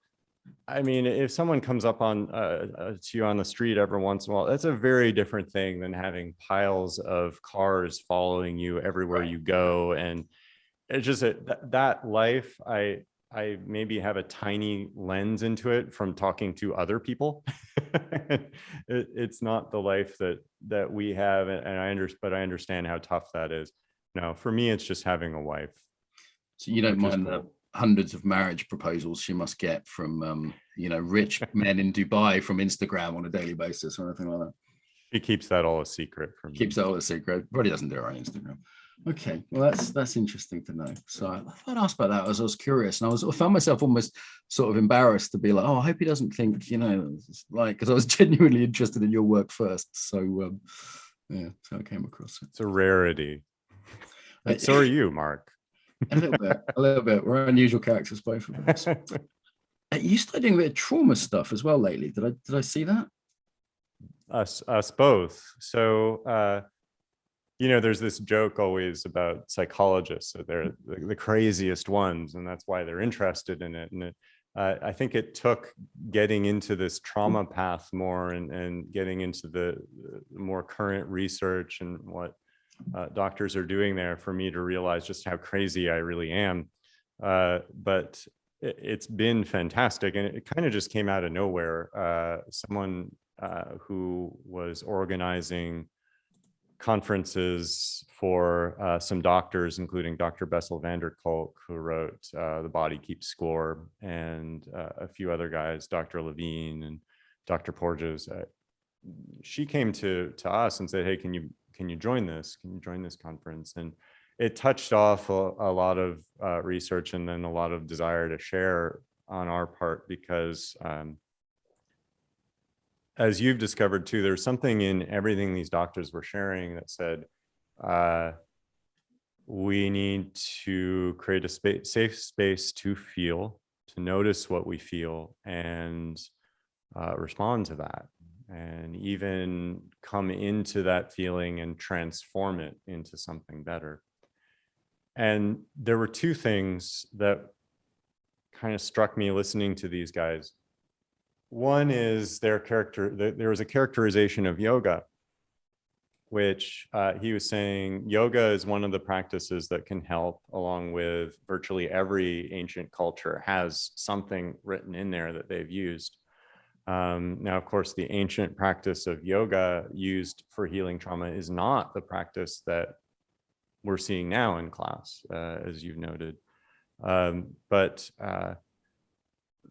I mean, if someone comes up on to you on the street every once in a while, that's a very different thing than having piles of cars following you everywhere you go. And it's just that life, I maybe have a tiny lens into it from talking to other people. It's not the life that we have, and but I understand how tough that is. No, for me, it's just having a wife. So you don't mind the hundreds of marriage proposals she must get from rich men in Dubai from Instagram on a daily basis or anything like that? She keeps that all a secret from me. Keeps that all a secret. Probably doesn't do it on Instagram. Okay, well that's interesting to know. So I thought I'd ask about that as I was curious, and I found myself almost sort of embarrassed to be like, oh, I hope he doesn't think, like, because I was genuinely interested in your work first. So yeah, so I came across it. It's a rarity. And so are you, Mark. A little bit. We're unusual characters, both of us. You started doing a bit of trauma stuff as well lately. Did I see that? Us both. So there's this joke always about psychologists, so they're the craziest ones, and that's why they're interested in it. And I think it took getting into this trauma path more and getting into the more current research and what doctors are doing there for me to realize just how crazy I really am. But it's been fantastic, and it kind of just came out of nowhere. Someone who was organizing conferences for some doctors, including Dr. Bessel van der Kolk, who wrote The Body Keeps Score, and a few other guys, Dr. Levine and Dr. Porges. She came to us and said, hey, can you join this? Can you join this conference? And it touched off a lot of research and then a lot of desire to share on our part, because as you've discovered too, there's something in everything these doctors were sharing that said, we need to create a safe space to feel, to notice what we feel, and respond to that, and even come into that feeling and transform it into something better. And there were two things that kind of struck me listening to these guys. One is their character. There was a characterization of yoga, which he was saying yoga is one of the practices that can help, along with virtually every ancient culture has something written in there that they've used. Now, of course, the ancient practice of yoga used for healing trauma is not the practice that we're seeing now in class, as you've noted. But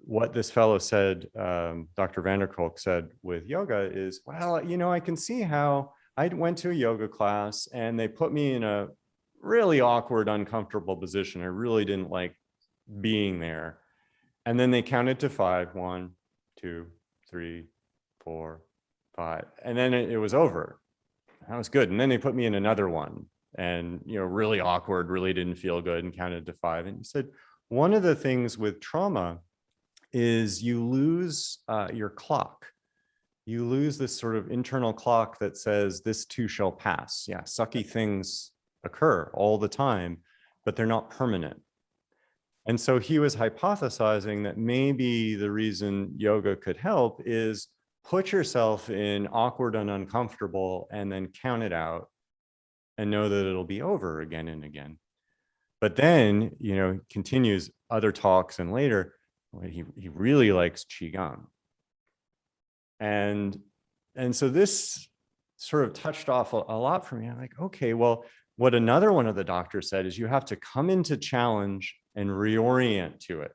what this fellow said, Dr. van der Kolk said with yoga is, well, I can see how I went to a yoga class and they put me in a really awkward, uncomfortable position. I really didn't like being there. And then they counted to 5, 1, 2, 3, 4, 5. And then it was over. That was good. And then they put me in another one and, really awkward, really didn't feel good, and counted to 5. And he said, one of the things with trauma is you lose your clock. You lose this sort of internal clock that says this too shall pass. Yeah, sucky things occur all the time, but they're not permanent. And so he was hypothesizing that maybe the reason yoga could help is put yourself in awkward and uncomfortable and then count it out and know that it'll be over again and again. But then, continues other talks and later, he really likes Qigong. And so this sort of touched off a lot for me. I'm like, okay, well, what another one of the doctors said is you have to come into challenge and reorient to it.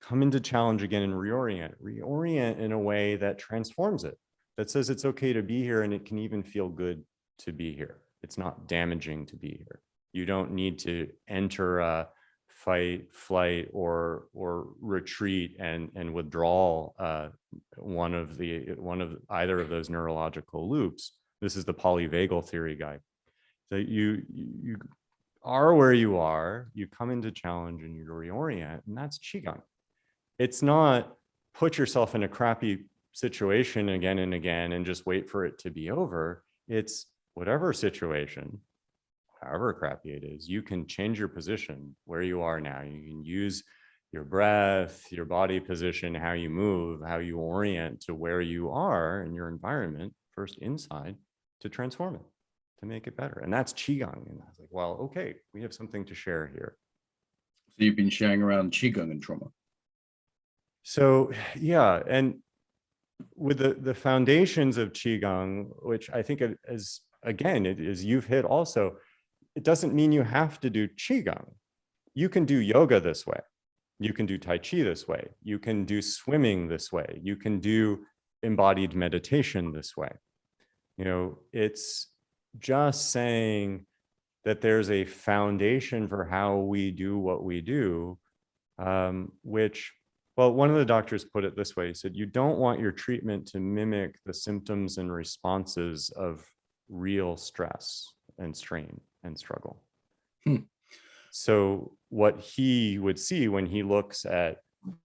Come into challenge again and reorient in a way that transforms it, that says it's okay to be here and it can even feel good to be here. It's not damaging to be here. You don't need to enter a fight, flight, or retreat and withdrawal one of either of those neurological loops. This is the polyvagal theory guy. So you are where you are, you come into challenge and you reorient, and that's Qigong. It's not put yourself in a crappy situation again and again and just wait for it to be over. It's whatever situation, however crappy it is, you can change your position where you are now. You can use your breath, your body position, how you move, how you orient to where you are in your environment, first inside, to transform it, to make it better. And that's Qigong. And I was like, well, okay, we have something to share here. So you've been sharing around Qigong and trauma. So yeah, and with the foundations of Qigong, which I think is, again, it is, you've hit also, it doesn't mean you have to do Qigong. You can do yoga this way. You can do Tai Chi this way. You can do swimming this way. You can do embodied meditation this way. You know, it's just saying that there's a foundation for how we do what we do, which, well, one of the doctors put it this way. He said, you don't want your treatment to mimic the symptoms and responses of real stress and strain and struggle. So what he would see when he looks at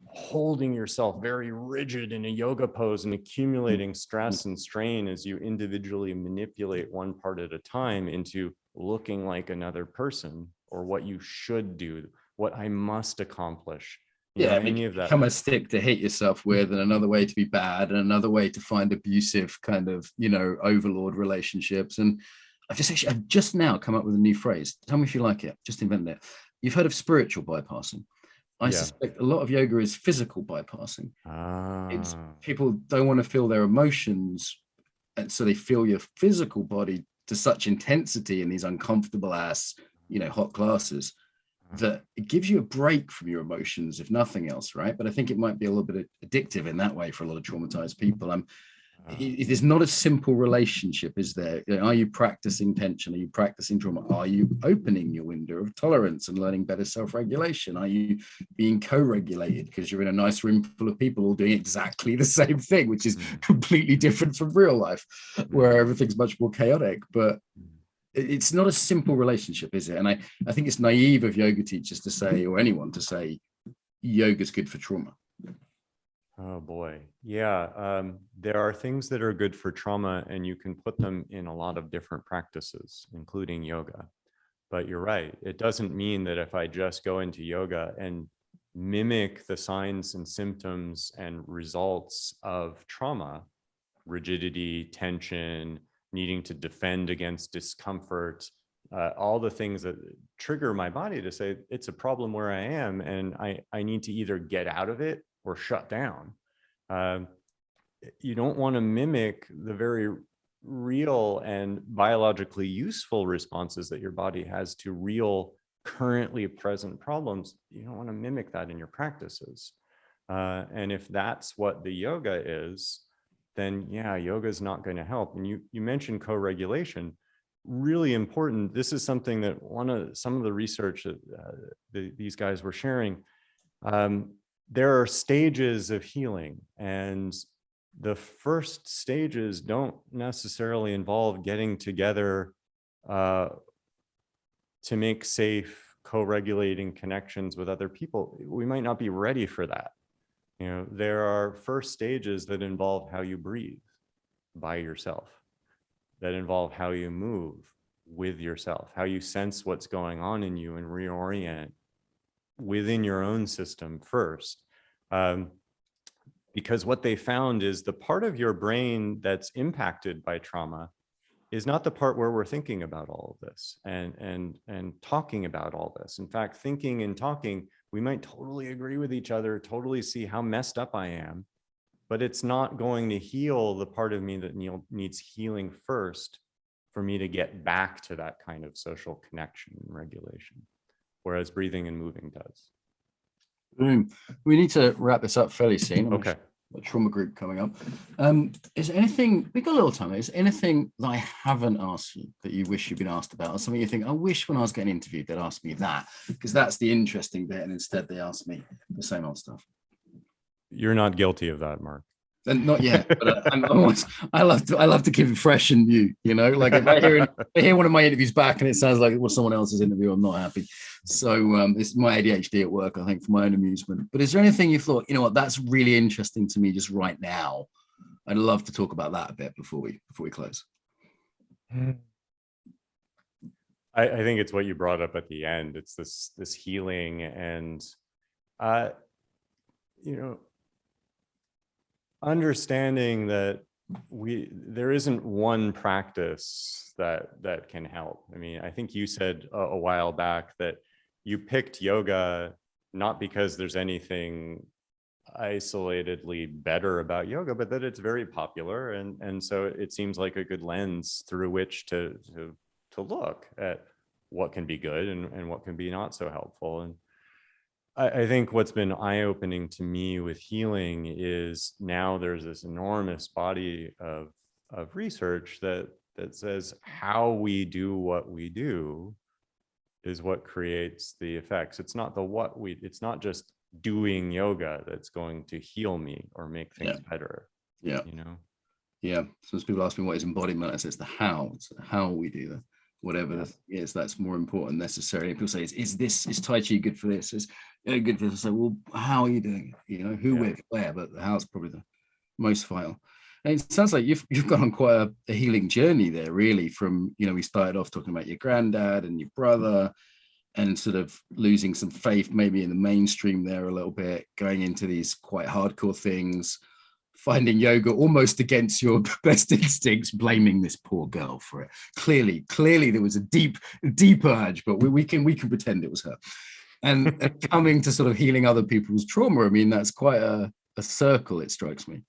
holding yourself very rigid in a yoga pose and accumulating stress and strain as you individually manipulate one part at a time into looking like another person, or what you should do, what I must accomplish. Yeah, any of that. Become a stick to hit yourself with, and another way to be bad, and another way to find abusive kind of, overlord relationships. And I've just now come up with a new phrase. Tell me if you like it. Just invented it. You've heard of spiritual bypassing. I suspect a lot of yoga is physical bypassing. It's people don't want to feel their emotions, and so they feel your physical body to such intensity in these uncomfortable ass, hot classes, that it gives you a break from your emotions, if nothing else, right? But I think it might be a little bit addictive in that way for a lot of traumatized people. It is not a simple relationship, is there? Are you practicing tension? Are you practicing trauma? Are you opening your window of tolerance and learning better self-regulation? Are you being co-regulated because you're in a nice room full of people all doing exactly the same thing, which is completely different from real life, where everything's much more chaotic? But it's not a simple relationship, is it? And I think it's naive of yoga teachers to say, or anyone to say, yoga's good for trauma. Oh boy. Yeah. There are things that are good for trauma, and you can put them in a lot of different practices, including yoga. But you're right. It doesn't mean that if I just go into yoga and mimic the signs and symptoms and results of trauma, rigidity, tension, needing to defend against discomfort, all the things that trigger my body to say it's a problem where I am, and I need to either get out of it or shut down. You don't want to mimic the very real and biologically useful responses that your body has to real currently present problems. You don't want to mimic that in your practices. And if that's what the yoga is, then yeah, yoga is not going to help. And you mentioned co-regulation, really important. This is something that some of the research that these guys were sharing. There are stages of healing, and the first stages don't necessarily involve getting together to make safe co-regulating connections with other people. We might not be ready for that. There are first stages that involve how you breathe by yourself, that involve how you move with yourself, how you sense what's going on in you and reorient within your own system first. Because what they found is the part of your brain that's impacted by trauma is not the part where we're thinking about all of this and talking about all this. In fact, thinking and talking, we might totally agree with each other, totally see how messed up I am, but it's not going to heal the part of me that needs healing first for me to get back to that kind of social connection and regulation, whereas breathing and moving does. Boom. We need to wrap this up fairly soon. Okay. A trauma group coming up. Is there anything, we got a little time, is there anything that I haven't asked you that you wish you'd been asked about, or something you think, I wish when I was getting interviewed they'd ask me that, because that's the interesting bit, and instead they asked me the same old stuff? You're not guilty of that, Mark. And not yet, but I love to keep it fresh and new, like if I hear one of my interviews back and it sounds like it was someone else's interview, I'm not happy. So it's my ADHD at work, I think, for my own amusement. But is there anything you thought, that's really interesting to me just right now? I'd love to talk about that a bit before we close. I think it's what you brought up at the end. It's this healing, and you know, understanding that there isn't one practice that can help. I mean, I think you said a while back that you picked yoga not because there's anything isolatedly better about yoga, but that it's very popular, and so it seems like a good lens through which to look at what can be good and what can be not so helpful. And I think what's been eye-opening to me with healing is now there's this enormous body of research that says how we do what we do is what creates the effects. It's not it's not just doing yoga that's going to heal me or make things better. Yeah. You know? Yeah. So people ask me what is embodiment, I say it's the how. It's how we do that. Whatever it is, that's more important necessarily. People say, is Tai Chi good for this? Is good for this? I say, well, how are you doing it? You know, who with, where, but the how's probably the most vital. And it sounds like you've gone on quite a healing journey there, really, from, you know, we started off talking about your granddad and your brother and sort of losing some faith maybe in the mainstream there a little bit, going into these quite hardcore things, finding yoga almost against your best instincts, blaming this poor girl for it. Clearly there was a deep urge, but we can pretend it was her. And coming to sort of healing other people's trauma, I mean, that's quite a circle, it strikes me.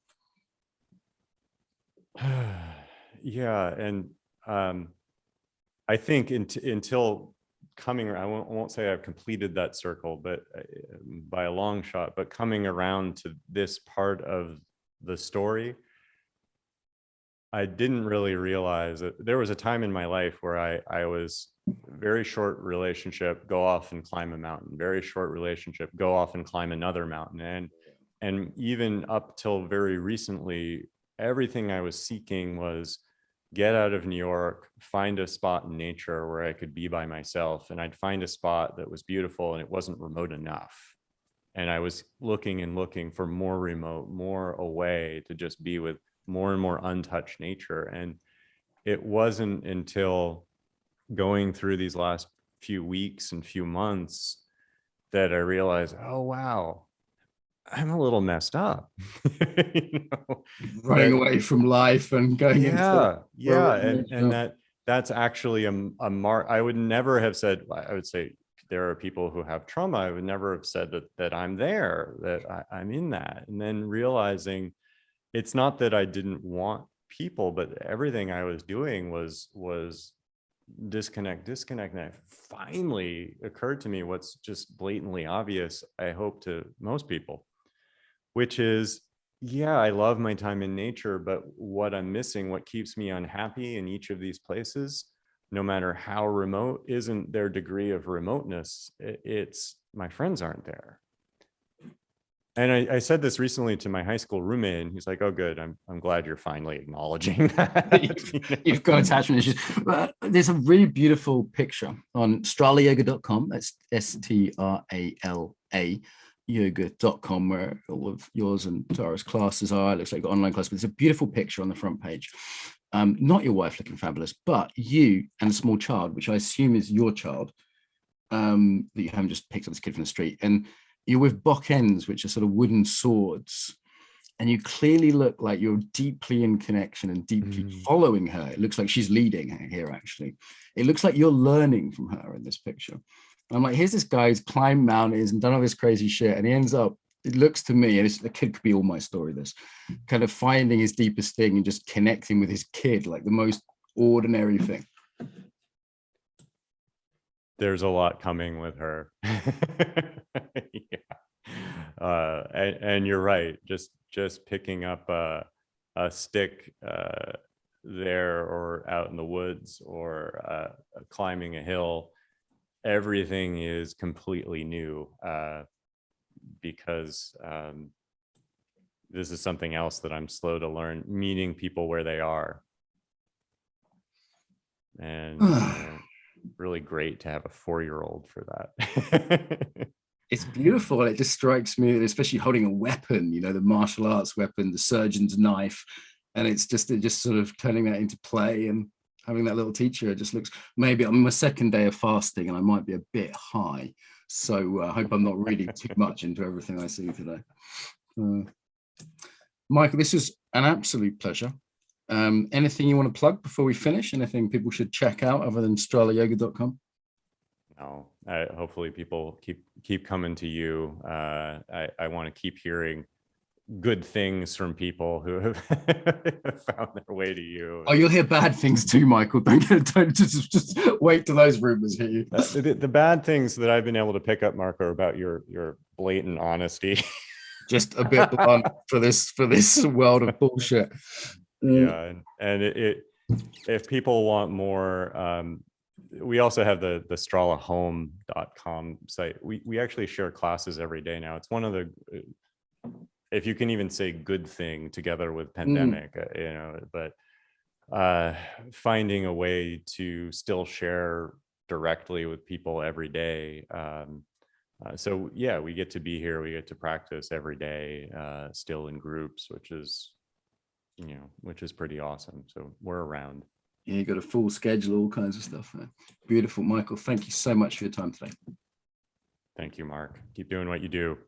Yeah, and I think until coming, I won't say I've completed that circle, but by a long shot, but coming around to this part of the story, I didn't really realize that there was a time in my life where I was very short relationship, go off and climb a mountain, very short relationship, go off and climb another mountain. And even up till very recently, everything I was seeking was get out of New York, find a spot in nature where I could be by myself. And I'd find a spot that was beautiful and it wasn't remote enough. And I was looking and looking for more remote, more away to just be with more and more untouched nature. And it wasn't until going through these last few weeks and few months that I realized, oh, wow, I'm a little messed up. You know, running away from life and going into and that's actually a mark. I would never have said, I would say there are people who have trauma. I would never have said that I'm there, that I'm in that. And then realizing it's not that I didn't want people, but everything I was doing was disconnect. And it finally occurred to me what's just blatantly obvious, I hope, to most people, which is, yeah, I love my time in nature, but what I'm missing, what keeps me unhappy in each of these places, no matter how remote, isn't their degree of remoteness. It's my friends aren't there. And I said this recently to my high school roommate, and he's like, oh, good. I'm glad you're finally acknowledging that. You've got attachment issues. But there's a really beautiful picture on stralayoga.com. That's STRALA yoga.com, where all of yours and Tara's classes are. It looks like an online class, but it's a beautiful picture on the front page. Not your wife looking fabulous, but you and a small child, which I assume is your child, that you haven't just picked up this kid from the street. And you're with bockends, which are sort of wooden swords. And you clearly look like you're deeply in connection and deeply following her. It looks like she's leading here, actually. It looks like you're learning from her in this picture. I'm like, here's this guy who's climbed mountains and done all this crazy shit. And he ends up, it looks to me, and the kid could be all my story, this, kind of finding his deepest thing and just connecting with his kid, like the most ordinary thing. There's a lot coming with her. And you're right. Just picking up a stick there, or out in the woods, or climbing a hill, everything is completely new, because this is something else that I'm slow to learn, meeting people where they are. And really great to have a 4-year-old for that. It's beautiful. It just strikes me, especially holding a weapon, you know, the martial arts weapon, the surgeon's knife. And it just sort of turning that into play and having that little teacher. It just looks, maybe I'm my second day of fasting and I might be a bit high. So I hope I'm not reading too much into everything I see today. Michael, this was an absolute pleasure. Anything you want to plug before we finish? Anything people should check out other than stralayoga.com? No, hopefully people keep coming to you. I want to keep hearing good things from people who have found their way to you. Oh, you'll hear bad things too, Michael. Don't just wait till those rumors hit you. The bad things that I've been able to pick up, Mark, are about your blatant honesty. Just a bit blunt for this world of bullshit. Yeah, and if people want more, we also have the stralahome.com site. We actually share classes every day now. It's one of the, if you can even say good thing together with pandemic, but finding a way to still share directly with people every day. So yeah, we get to be here, we get to practice every day, still in groups, which is pretty awesome. So we're around. Yeah, you got a full schedule, all kinds of stuff. Beautiful, Michael. Thank you so much for your time today. Thank you, Mark. Keep doing what you do.